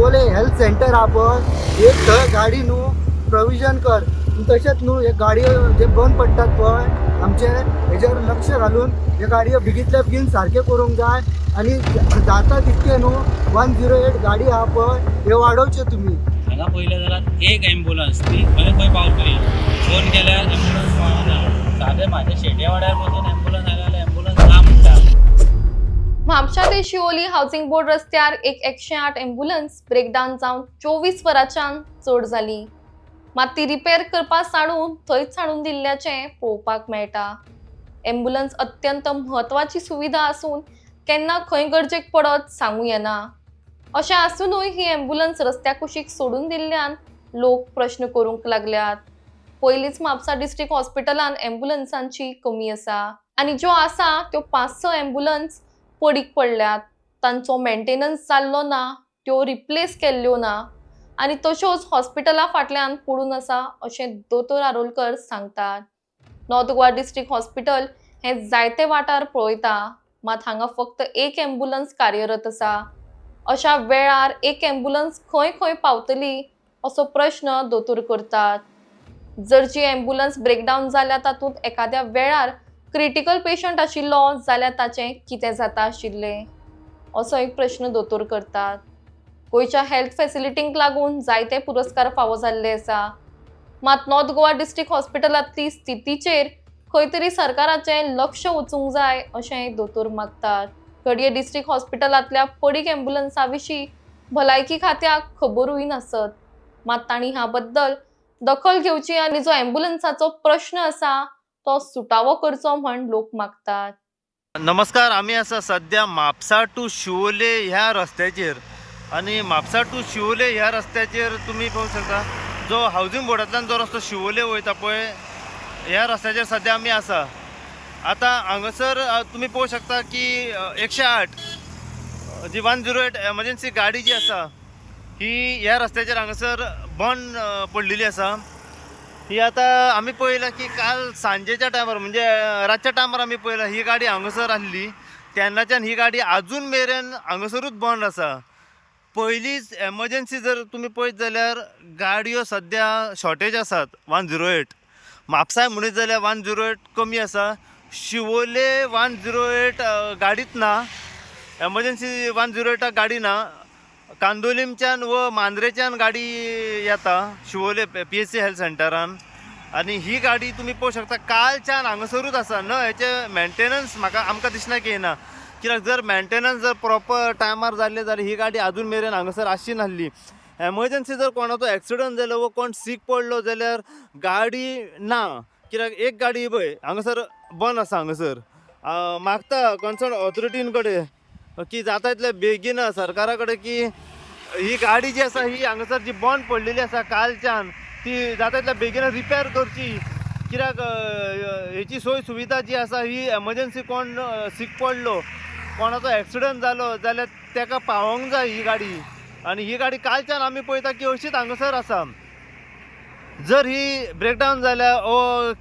Siolim health centre हा पळय एक थंय गाडी न्हू प्रोविजन कर तशेंच न्हू हे गाडयो जे बंद पडटात पळय आमचे हेजेर लक्ष घालून हे गाडयो बेगीतल्या बेगीन सारके करूंक जाय आणि जाता तितके न्हू 108 गाडी हा पळय हे वाडोवचे तुमी। हांगा पयलें जाल्यार एक एम्बुलन्स ती खंय खंय पावतली, फोन केल्यार एम्बुलन्स पावना। सादें म्हाज्या शेट्या वाड्यार पासून एम्बुलन्स आयल्या जाल्यार एम्बुलन्स ना म्हणटा। म्हापशा ते शिवोली हावसिंग बोर्ड रस्त्यार एक 108 एम्बुलन्स ब्रेकडावन जावन 24 वरांच्यान चड जाली, मात ती रिपेर करपा सांडून थंयच हाडून दिल्ल्याचें पळोवपाक मेळटा। एम्बुलन्स अत्यंत म्हत्वाची सुविधा आसून केन्ना खंय गरजेक पडत सांगूं येना। अशें आसूनय ही एम्बुलन्स रस्त्या कुशीक सोडून दिल्ल्यान लोक प्रश्न करूंक लागल्यात। पयलींच म्हापसा डिस्ट्रिक्ट हॉस्पिटलान एम्बुलन्सांची कमी आसा आनी ज्यो आसा त्यो 5-6 एम्बुलन्स पडीक पडल्यात, तांचो मेंटेनन्स जाल्लो ना, त्यो रिप्लेस केल्ल्यो ना आनी तश्योच हॉस्पिटला फाटल्यान पडून आसा अशें दोतोर आरोलकर सांगतात। नॉर्थ गोवा डिस्ट्रिक्ट हॉस्पिटल हें जायते वाठार पळयता, मात हांगा फक्त एक एम्बुलन्स कार्यरत आसा। अशा वेळार एक एम्बुलन्स खंय खंय पावतली असो प्रश्न दोतोर करतात। जर जी एम्बुलन्स ब्रेकडावन जाल्या तातूंत एखाद्या वेळार क्रिटिकल पेशंट आशिल्लो जाल्यार ताचें कितें जाता आशिल्लें असो एक प्रश्न दोतोर करतात। गोंयच्या हेल्थ फॅसिलिटींक लागून जायते पुरस्कार फावो जाल्ले आसा, मात नॉर्थ गोवा डिस्ट्रिक्ट हॉस्पिटलांतली स्थितीचेर खंय तरी सरकाराचें लक्ष वचूंक जाय अशें दोतोर मागतात। घडये डिस्ट्रिक्ट हॉस्पिटलांतल्या पडीक एम्बुलन्सा विशीं भलायकी खात्याक खबरूय नासत, मात तांणी ह्या बद्दल दखल घेवची आनी जो एम्बुलन्साचो प्रश्न आसा तो सुटावो करचो म्हण लोक मागतात। नमस्कार, आम्ही आसा सध्या म्हापसा टू शिवोले ह्या रस्त्याचेर आणि म्हापसा टू शिवोले ह्या रस्त्याचेर तुम्ही पळोवंक शकता जो हावजिंग बोर्डांतल्यान जो रस्तो शिवोले वयता पळय ह्या रस्त्याचेर सध्या आमी आसा। आता हांगासर तुम्ही पळोवंक शकता की 108 जी 108 एमर्जन्सी गाडी जी आसा ही ह्या रस्त्याचेर हांगासर बंद पडलेली आसा। ही आता आम्ही पळयलां की काल सांजेच्या टायमार म्हणजे रातच्या टायमार आम्ही पळयलां ही गाडी हांगासर आसली, तेन्नाच्यान ही गाडी अजून मेरेन हांगासरूच बंद आसा। पयलींच एमर्जन्सी जर तुम्ही पळयत जाल्यार गाडयो सध्या शॉर्टेज आसात 108। म्हापसाय म्हणत जाल्यार 108 कमी आसा, शिवोले 108 गाडीच ना, एमर्जन्सी 108 गाडी ना। कांदोलीमच्यान व मांद्रेच्यान गाडी येता शिवोले PSC हेल्थ सेंटरान आणि ही गाडी तुम्ही पळोवंक शकता कालच्यान हांगासरूच आसा न। हेचे मेंटेनन्स आमकां दिसना की येना, कित्याक जर मेंटेनन्स जर प्रॉपर टायमार जाल्ले जाल्यार ही गाडी अजून मेरेन हांगासर आसची नासली। एमर्जन्सी जर कोणाचो एक्सिडंट जालो व कोण सीक पडलो जाल्यार गाडी ना, कित्याक एक गाडी पळय हांगासर बंद आसा। हांगासर मागता कन्सर्न ऑथॉरिटीन कडेन की जाता तितले बेगीन सरकारा कडेन की ही गाडी जी आसा ही हांगासर जी बंद पडलेली आसा कालच्यान ती जाता तितले बेगीन रिपेर करची, कित्याक हेची सोय सुविधा जी आसा ही एमर्जन्सी कोण सीक पडलो कोणाचो एक्सिडंट जालो जाल्यार ताका पावोंक जाय ही गाडी। आणि ही गाडी कालच्यान आमी पळयता की अशीच हांगासर आसा। जर ही ब्रेकडावन जाल्यार ओ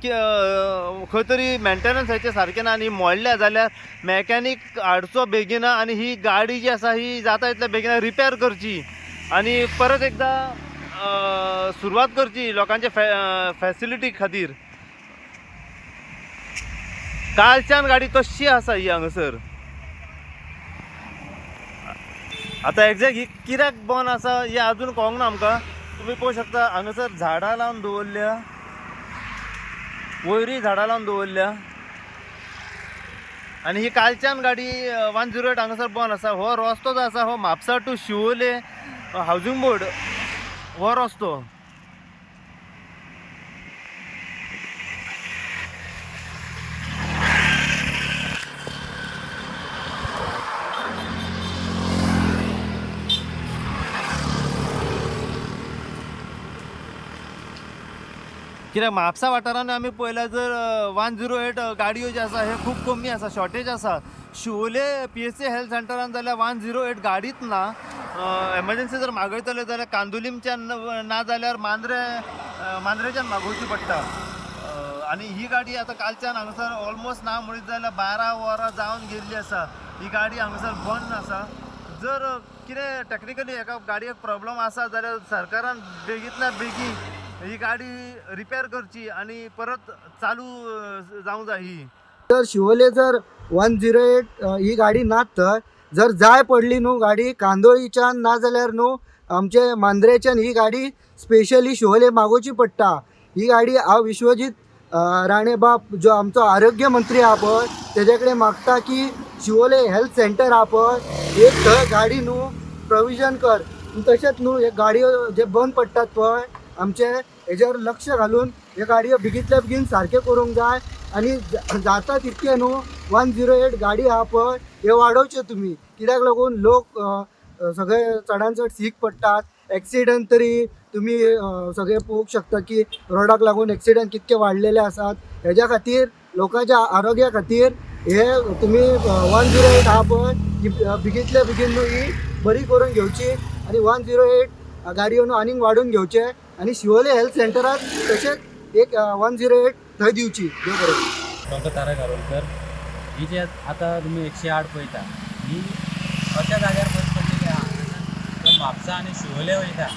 खंय तरी मेंटेनन्स हेचे सारकें ना आनी मोडल्या जाल्यार मॅकॅनीक हाडचो बेगीन आनी ही गाडी जी आसा ही जाता तितल्या बेगीन रिपेर करची आनी परत एकदा सुरवात करची लोकांच्या फॅसिलिटी खातीर। कालच्यान गाडी तशी आसा ही हांगासर। आता एक्झॅक्ट ही कित्याक बंद आसा हे अजून कळोंक ना आमकां। तुम्ही पळोवंक शकता हांगासर झाडां लावन दवरल्या, वयरी झाडां लावन दवरल्या आनी ही कालच्यान गाडी 108 हांगासर बंद आसा। हो रस्तो जो आसा हो Mapusa to Siolim housing board हो रस्तो। कित्याक म्हापसा वाठारांत आमी पळयल्यार जर 108 गाडयो ज्यो आसा हे खूब कमी आसा, शॉर्टेज आसा। शिवोले PSC हेल्थ सेंटरान जाल्यार 108 गाडीच ना। एमर्जन्सी जर मागयतले जाल्यार कांदोलीमच्यान ना जाल्यार मांद्रेच्यान मागोवची पडटा। आनी ही गाडी आतां कालच्यान हांगासर ऑलमोस्ट ना म्हणत जाल्यार 12 वरां जावन गेल्ली आसा। ही गाडी हांगासर बंद आसा। जर कितें टॅक्निकली एका गाडयेक प्रॉब्लम आसा जाल्यार सरकारान बेगींतल्या बेगीन ही गाडी रिपेर करची आणि परत चालू जावंक जाय ही. तर शिवोले जर 108 ही गाडी नात तर जर जाय पडली न्हू गाडी कांदोळीच्यान ना जाल्यार न्हू आमचे मांद्रेच्यान ही गाडी स्पेशली शिवोले मागोवची पडटा. ही गाडी हांव विश्वजीत राणे बाब जो आमचो आरोग्य मंत्री आहा पळय तेजे कडेन मागता की शिवोले हेल्थ सेंटर आहा पळय एक थंय गाडी न्हू प्रोविजन कर. तशेंच न्हू हे गाडयो जे बंद पडटात पळय आमचे हेजेर लक्ष घालून हे गाडयो बेगींतल्या बेगीन सारके करूंक जाय आणि जाता तितके न्हू 108 गाडी आहा पळय हे वाडोवचे तुमी. कित्याक लागून लोक सगळे चडान चड सीक पडटात. एक्सिडंट तरी तुम्ही सगळे पळोवंक शकता की रोडाक लागून एक्सिडंट कितके वाडलेले आसात. हेज्या खातीर लोकांच्या आरोग्या खातीर हे तुमी 108 आहा पळय ही बेगींतल्या बेगीन न्हू ही बरी करून घेवची आणि 108 गाडयो न्हू आनीक वाडून घेवचे आणि शिवोले हेल्थ सेंटरात तशेंच एक 108 थंय दिवची. देव बरें. डॉक्टर तारक आरोलकर ही जे आता तुम्ही 108 पळयता ही अशा जाग्यार बंद पडलेली आहा तर म्हापसा आणि शिवोले वयता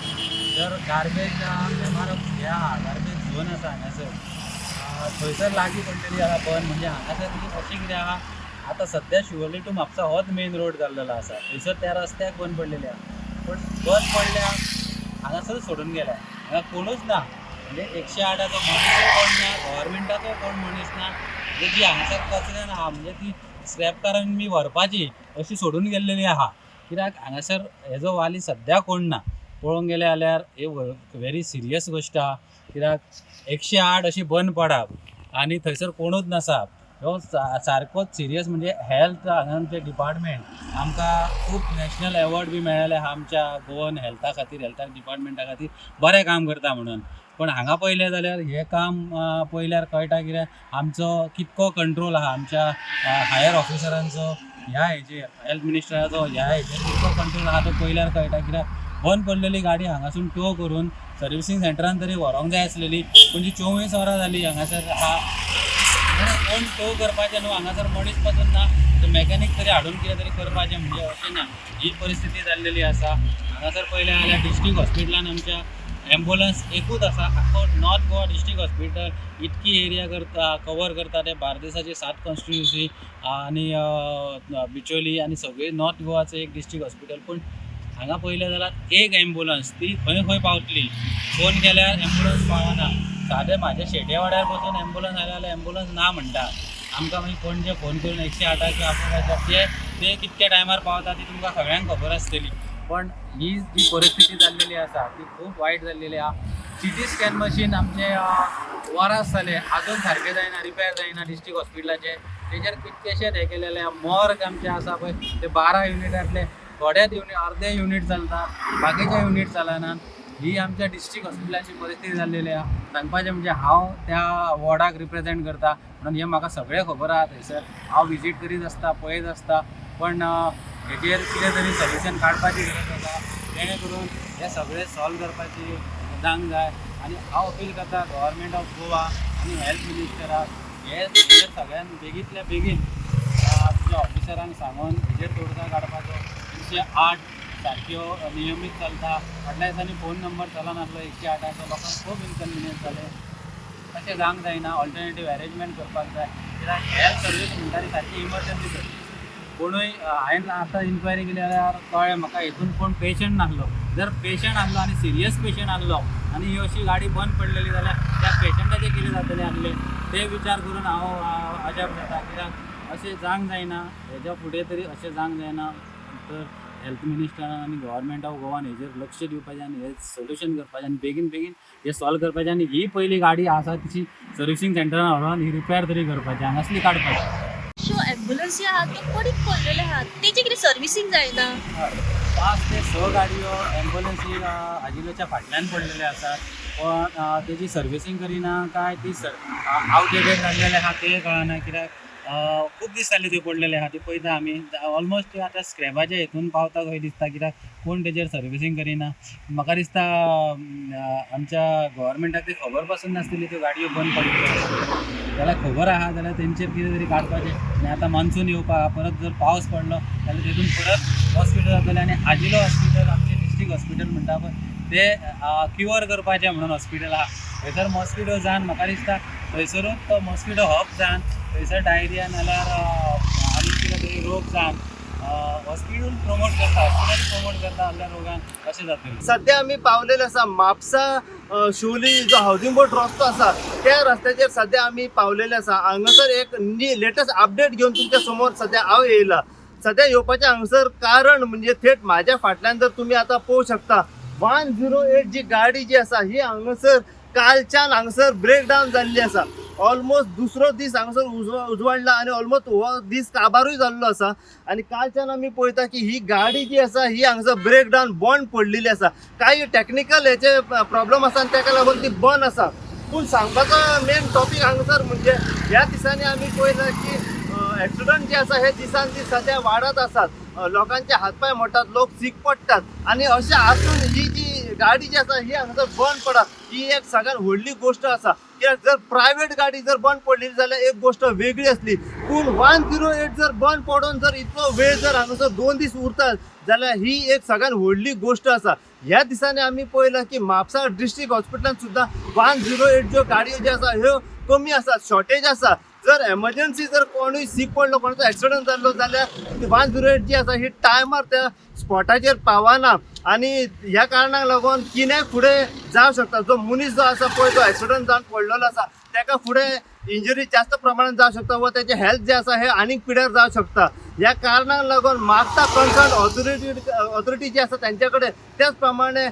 तर गार्बेज एमआरएफ गार्बेज झोन आसा हांगासर थंयसर लागीं पडलेली आहा बंद. म्हणजे हांगासर अशें कितें आहा आतां सद्या शिवोले टू म्हापसा होच मेन रोड जाल्लेलो आसा थंयसर त्या रस्त्याक बंद पडलेले आहा. पण बंद पडल्या हांगासर सोडून गेल्या हांगा कोणूच ना. म्हणजे 108ाचो मनीसय कोण ना गव्हर्मेंटाचो कोण मनीस ना. म्हणजे जी हांगासर कचऱ्यान आहा म्हणजे ती स्क्रॅपकारांनी मी व्हरपाची अशी सोडून गेल्लेली आहा. कित्याक हांगासर हेजो वाली सद्या कोण ना. पळोवंक गेले जाल्यार हे व्हेरी सिरियस गोश्ट आहा. कित्याक 108 अशी बंद पडप आनी थंयसर कोणूच नासा ह्यो सारकोच सिरियस. म्हणजे हेल्थ हांगाचे डिपार्टमेंट आमकां खूब नॅशनल एवॉर्ड बी मेळ्ळेले आहा आमच्या गोवन हेल्था खातीर हेल्थ डिपार्टमेंटा खातीर बरें काम करता म्हणून. पण हांगा पळयलें जाल्यार हें काम पळयल्यार कळटा कित्याक आमचो कितको कंट्रोल आहा आमच्या हायर ऑफिसरांचो ह्या हेजेर हेल्थ मिनिस्टराचो ह्या हेजेर कितको कंट्रोल आहा तो पळयल्यार कळटा. कित्याक बंद पडलेली गाडी हांगासून टो करून सर्विसींग सेंटरान तरी व्हरोंक जाय आसलेली पूण जी 24 वरां जाली हांगासर आहा कोण टो करपाचें न्हू. हांगासर मनीस पासून ना मॅकॅनीक तरी हाडून कितें तरी करपाचें म्हणजे अशें ना. ही परिस्थिती जाल्लेली आसा. हांगासर पळयलें जाल्यार डिस्ट्रिक्ट हॉस्पिटलान आमच्या एम्बुलन्स एकूच आसा. आख्खो नॉर्थ गोवा डिस्ट्रिक्ट हॉस्पिटल इतकी एरिया करता कवर करता ते बार्देसाचे 7 कॉन्स्टिट्युन्सी आनी बिचोली आनी सगळे नॉर्थ गोवाचं एक डिस्ट्रिक्ट हॉस्पिटल. पूण हांगा पळयलें जाल्यार एक एम्बुलन्स ती खंय खंय पावतली. फोन केल्यार एम्बुलन्स पावना. सादें म्हाज्या शेट्या पासून एम्बुलन्स आयल्या जाल्यार एम्बुलन्स ना म्हणटा. आमकां मागीर कोण फोन करून 108चे आपोवपाक ते कितक्या टायमार पावता ती तुमकां सगळ्यांक खबर आसतली. पण ही जी परिस्थिती जाल्लेली आसा ती खूब वायट जाल्लेली आहा. CT स्कॅन मशीन आमचे वरास जाले आजून सारके जायना रिपेर जायना डिस्ट्रिक्ट हॉस्पिटलाचे. तेजेर कितकेशेच हे केलेले मॉर्ग आमचे आसा पळय ते 12 युनिटांतले थोड्याच अर्धे युनिट चलतात बाकीचे युनिट चलनात. ही आमच्या डिस्ट्रिक्ट हॉस्पिटलाची परिस्थिती जाल्लेली आहा. सांगपाचें म्हणजे हांव त्या वॉर्डाक रिप्रेझेंट करता म्हणून हें म्हाका सगळें खबर आहा. थंयसर हांव विजीट करीत आसता पळयत आसता. पण हेजेर कितें तरी सोल्युशन काडपाची गरज आसा जेणे करून हे सगळें सॉल्व करपाची जावंक जाय. आनी हांव अपील करता गव्हर्मेंट ऑफ गोवा आनी हेल्थ मिनिस्टराक हे सगळ्यान बेगींतल्या बेगीन तुमच्या ऑफिसरांक सांगून हेजेर तोडगा काडपाचो. 108 सारक्यो नियमीत चलता. फाटल्या दिसांनी फोन नंबर चलनासलो 108चो लोकांक खूब इनकन्विनियन्स जाले. अशें जावंक जायना. ऑल्टरनेटीव अरेंजमेंट करपाक जाय. कित्याक हेल्थ सर्वीस म्हणटा ती सारकी इमर्जन्सी सर्वीस. कोणूय हांवें आतां इन्क्वायरी केली जाल्यार कळ्ळें म्हाका हितून कोण पेशंट नासलो. जर पेशंट आसलो आनी सिरियस पेशंट आसलो आनी ही अशी गाडी बंद पडलेली जाल्यार त्या पेशंटाचें कितें जातलें आसलें ते विचार करून हांव अजाप जाता. कित्याक अशें जावंक जायना. हेज्या फुडें तरी अशें जावंक जायना. तर हेल्थ मिनिस्टरान आनी गव्हर्मेंट ऑफ गोवान हेजेर लक्ष दिवपाचें आनी हें सोल्युशन करपाचें आनी बेगीन बेगीन हें सॉल्व करपाचें. आनी ही पयली गाडी आसा तिची सर्विसींग सेंटरान व्हरोन ही रिपेर तरी करपाची हांगासली काडपाची. सो एम्बुलन्सी आहात त्यो पडीक पडलेले आहात तेची कितें सर्विसींग जायना. 5 ते 6 गाडयो एम्बुलन्सी आजिलोच्या फाटल्यान पडलेले आसात. पण तेजी सर्विसींग करिना काय ती आउटडेटेड जाल्लेले आहा ते कळना. कित्याक खूब दीस जाले ते पडलेले आहा ते पळयता आमी ऑलमोस्ट ते आतां स्क्रॅपाच्या हितून पावता कशें दिसता. कित्याक कोण तेजेर सर्विसींग करिना. म्हाका दिसता आमच्या गव्हर्मेंटाक ती खबर पासून नासतली त्यो गाडयो बंद पडटल्यो. जाल्यार खबर आहा जाल्यार तेंचेर कितें तरी काडपाचें. आनी आतां मान्सून येवपा परत जर पावस पडलो जाल्यार तेतून परत हॉस्पिटल जातलें. आनी आजिलो हॉस्पिटल आमचें डिस्ट्रिक्ट हॉस्पिटल म्हणटा पळय ते क्युअर करपाचें म्हणून हॉस्पिटल आहा. थंयसर मॉस्किटो जावन म्हाका दिसता थंयसरूच तो मॉस्किटो हब जावन थंयसर डायरिया नाल्यार आनी कितें तरी रोग जावन हॉस्पिटल प्रमोट करता आपल्या रोगांक अशें जातलें. सध्या आमी पावलेले आसा म्हापसा शिवोली जो हावजींग बोर्ड रस्तो आसा त्या रस्त्याचेर सध्या आमी पावलेले आसा. हांगासर एक लेटस्ट अपडेट घेवन तुमच्या समोर सध्या हांव येयला. सध्या येवपाचें हांगसर कारण म्हणजे थेट म्हाज्या फाटल्यान जर तुमी आतां पळोवंक शकता 108 जी गाडी जी आसा ही हांगसर कालच्यान हांगसर ब्रेक डावन जाल्ली आसा. ऑलमोस्ट दुसरो दीस हांगसर उजवाडला आनी ऑलमोस्ट हो दीस काबारूय जाल्लो आसा. आनी कालच्यान आमी पळयता की ही गाडी जी आसा ही हांगसर ब्रेक डावन बंद पडलेली आसा. काही टॅक्निकल हेचे प्रॉब्लम आसा आनी ताका लागून ती बंद आसा. पूण सांगपाचो मेन टॉपीक हांगसर म्हणजे ह्या दिसांनी आमी पळयला की एक्सिडंट जे आसा हे दिसान दीस सध्या वाडत आसात. लोकांचे हातपाय मोडटात, लोक सीक पडटात आनी अशें आसून ही जी गाडी जी आसा ही हांगसर बंद पडा ही एक सगळ्यात व्हडली गोष्ट आसा. कित्याक जर प्रायवेट गाडी जर बंद पडली जाल्यार एक गोष्ट वेगळी असली. पूण 108 जर बंद पडून जर इतलो वेळ जर हांगसर 2 दीस उरतात जाल्यार ही एक सगळ्यात व्हडली गोष्ट आसा. ह्या दिसांनी आमी पळयलां की म्हापसा डिस्ट्रिक्ट हॉस्पिटलान सुद्दां 108 ज्यो गाडयो ज्यो आसा ह्यो कमी आसात, शॉर्टेज आसा. जर एमर्जन्सी जर कोणूय सीक पडलो, कोणाचो एक्सिडंट जाल्लो जाल्यार 108 जी आसा ही टायमार त्या स्पॉटाचेर पावना. आनी ह्या कारणाक लागून कितेंय फुडें जावं शकता. जो मनीस जो आसा पळय तो एक्सिडंट जावन पडलेलो आसा ताका फुडें इंजरी जास्त प्रमाणात जावं शकता व त्याचे हेल्थ जे आसा हे आनीक पिड्यार जावं शकता. ह्या कारणाक लागून मागता कन्सर्न ऑथॉरिटी जी आसा त्यांच्या कडेन त्याच प्रमाणे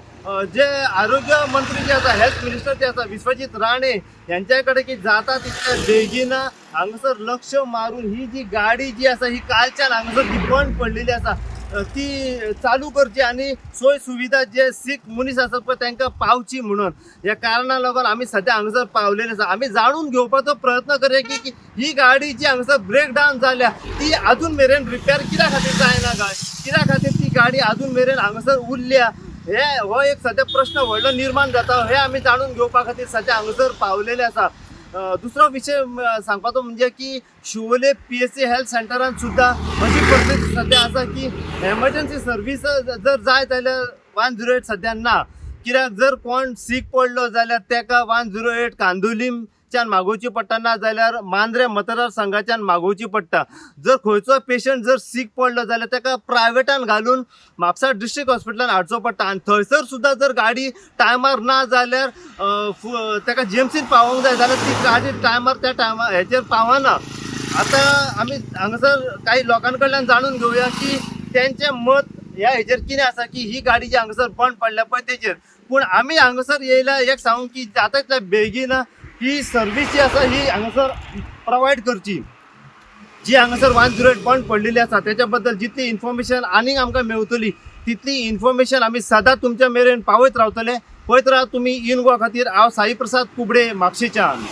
जे आरोग्य मंत्री जे आसा हेल्थ मिनिस्टर जे आसा विश्वजीत राणे यांच्या कडे की जाता तितल्या बेगीना हांगसर लक्ष मारून ही जी गाडी जी आसा ही कालच्यान हांगसर जी बंद पडलेली आसा ती चालू करची आणि सोय सुविधा जे सीख मनीस आसात पळय तांकां पावची म्हणून. ह्या कारणाक लागून आमी सध्या हांगसर पावलेले आसा. आमी जाणून घेवपाचो प्रयत्न करूया की ही गाडी जी हांगसर ब्रेक डावन जाल्या ती अजून मेरेन रिपेर कित्या खातीर जायना काय, कित्या खातीर ती गाडी अजून मेरेन हांगसर उरल्या हो एक सध्या प्रश्न व्हडलो निर्माण जाता. हे आमी जाणून घेवपा खातीर सध्या हांगसर पावलेले आसा. दुसरो विषय सांगपाचो म्हणजे की शिवोले PSC हेल्थ सेंटरान सुद्दां अशी परिस्थिती सध्या आसा की एमर्जन्सी सर्वीस जर जाय जाल्यार 108 सध्या ना. कित्याक जर कोण सीक पडलो जाल्यार ताका 108 कांदोलीच्यान मागोवची पडटा ना जाल्यार मांद्रे मतदार संघाच्यान मागोवची पडटा. जर खंयचो पेशंट जर सीक पडलो जाल्यार ताका प्रायवेटान घालून म्हापसा डिस्ट्रिक्ट हॉस्पिटलान हाडचो पडटा. आनी थंयसर सुद्दां जर गाडी टायमार ना जाल्यार ताका GMCन पावोंक जाय जाल्यार ती गाडी टायमार त्या टायमार हेचेर पावना. आतां आमी हांगासर काही लोकां कडल्यान जाणून घेवया की तेंचें मत ह्या हेचेर कितें आसा की ही गाडी जी हांगासर बंद पडल्या पळय तेचेर. पूण आमी हांगासर येयला एक सांगूं की जाता तितल्या बेगीन ही सर्वीस जी आसा ही हांगासर प्रोवायड करची. जी हांगासर 108 बंद पडलेली आसा त्याच्या बद्दल जितली इन्फॉर्मेशन आनीक आमकां मेळटली तितली इन्फॉर्मेशन आमी सदांच तुमच्या मेरेन पावयत रावतले. पळयत राहा तुमी इन गोवा खातीर. हांव साई प्रसाद कुबडे म्हापशेच्यान.